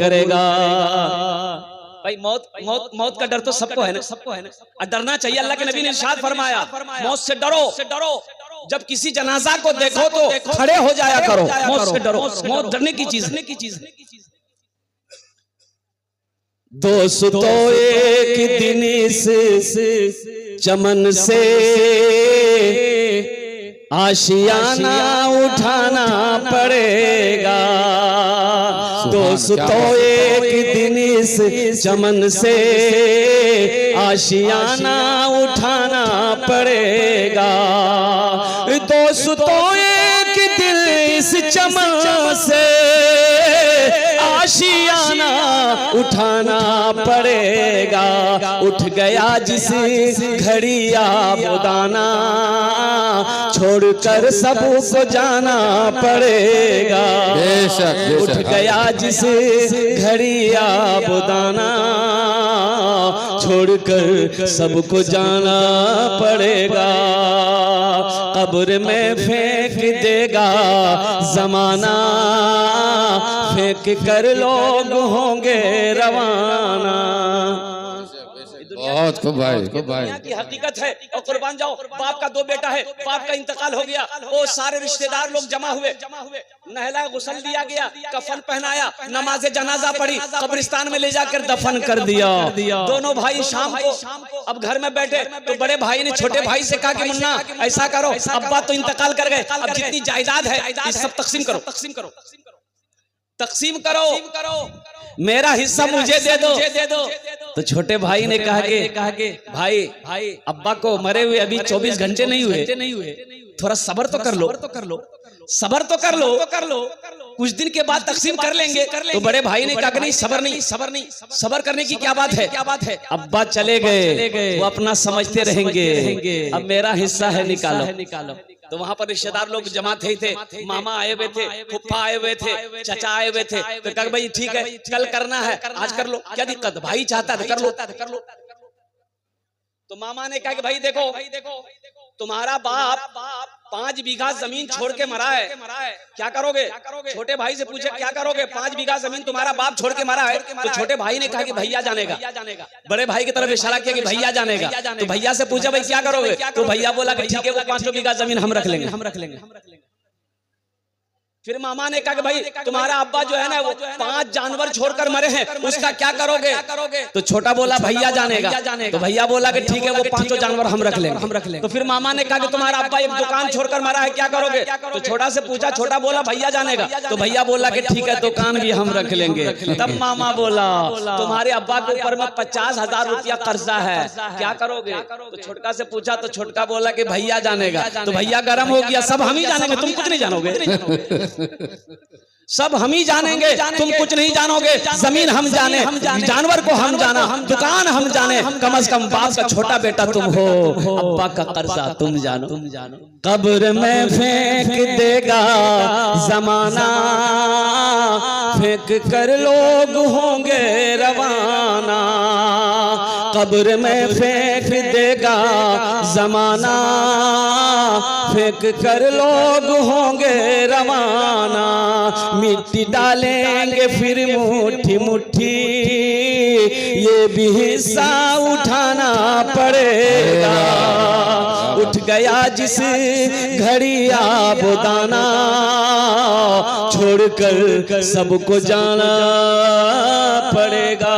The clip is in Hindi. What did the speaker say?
करेगा। भाई मौत मौत मौत का डर तो सबको है ना, सबको है ना, और डरना चाहिए। अल्लाह के नबी ने इरशाद फरमाया मौत से डरो, जब किसी जनाजा को देखो तो खड़े हो जाया करो। मौत से डरो, मौत डरने की चीज है। दोस्तों एक दिन इस चमन से आशियाना उठाना पड़ेगा। दोस्तों एक दिन इस चमन से आशियाना उठाना पड़ेगा। दोस्तों एक दिन इस चमन से आशियाना उठाना पड़ेगा। उठ गया जिस घड़ी आबोदाना छोड़कर सबको जाना पड़ेगा। उठ गया जिस घड़ी आबोदाना छोड़कर सबको जाना पड़ेगा। कब्र में फेंक देगा जमाना, फेंक कर लोग होंगे रवाना। बहुत खूब भाई, खूब भाई। दुनिया की हकीकत है। और कुर्बान जाओ, बाप का 2 बेटा है, बाप का इंतकाल हो गया, वो सारे रिश्तेदार लोग जमा हुए, नहला गुस्ल दिया गया, कफन पहनाया, नमाज जनाजा पढ़ी, कब्रिस्तान में ले जाकर दफन कर दिया। दोनों भाई शाम को अब घर में बैठे तो बड़े भाई ने छोटे भाई से कहा कि मुन्ना ऐसा करो, अब्बा तो इंतकाल कर गए, अब जितनी जायदाद है सब तकसीम करो, मेरा हिस्सा मुझे दे दो। तो छोटे भाई ने कहा कि भाई अब्बा को मरे हुए अभी 24 घंटे नहीं हुए, थोड़ा सब्र तो कर लो, कुछ दिन के बाद तकसीम कर लेंगे। तो बड़े भाई ने कहा कि नहीं, सब्र करने की क्या बात है। अब्बा चले गए, वो अपना समझते रहेंगे, अब मेरा हिस्सा है निकालो। तो वहां पर रिश्तेदार लोग जमा थे, मामा आए हुए थे, फुफ्फा आए हुए थे, चचा आए हुए थे। तो कहा भाई ठीक है, कल करना है, आज कर लो, क्या दिक्कत, भाई चाहता है कर लो। तो मामा ने कहा कि भाई देखो तुम्हारा बाप 5 बीघा जमीन छोड़ के मरा है, क्या करोगे। छोटे भाई से पूछे क्या करोगे, 5 बीघा जमीन तुम्हारा बाप छोड़ के मरा है। तो छोटे भाई ने कहा कि भैया जानेगा। बड़े भाई की तरफ इशारा किया कि भैया जानेगा। तो भैया से पूछा भाई क्या करोगे, तो भैया बोला कि ठीक है, वो 5 बीघा जमीन हम रख लेंगे। फिर मामा ने कहा कि भाई तुम्हारा अब्बा जो है ना वो 5 जानवर छोड़कर मरे हैं, उसका क्या करोगे। तो छोटा बोला भैया जानेगा। तो भैया बोला कि ठीक है, वो 5 जानवर हम रख लेंगे। तो फिर मामा ने कहा कि तुम्हारा अब्बा एक दुकान छोड़कर मरा है, क्या करोगे। तो छोटा से पूछा, छोटा बोला भैया जानेगा। तो भैया बोला कि ठीक है, दुकान भी हम रख लेंगे। तब मामा बोला तुम्हारे अब्बा के ऊपर में 50,000 रुपया कर्जा है, क्या करोगे। तो छोटका से पूछा, तो छोटका बोला कि भैया जानेगा। तो भैया गर्म हो गया, सब हम ही जानेंगे, तुम कुछ नहीं जानोगे। सब हम ही जानेंगे, तुम कुछ नहीं जानोगे। जमीन हम जाने, जानवर को हम जाना, दुकान हम जाने, कम से कम बाप का छोटा बेटा तुम हो, अब्बा का कर्जा तुम जानो। कब्र में फेंक देगा जमाना, फेंक कर लोग होंगे रवाना। कब्र में फेंक देगा जमाना, फेंक कर लोग होंगे रवाना। मिट्टी डालेंगे फिर मुट्ठी मुट्ठी, ये भी हिस्सा उठाना पड़ेगा। उठ गया जिस घड़ी आबोदाना, छोड़कर सबको जाना पड़ेगा।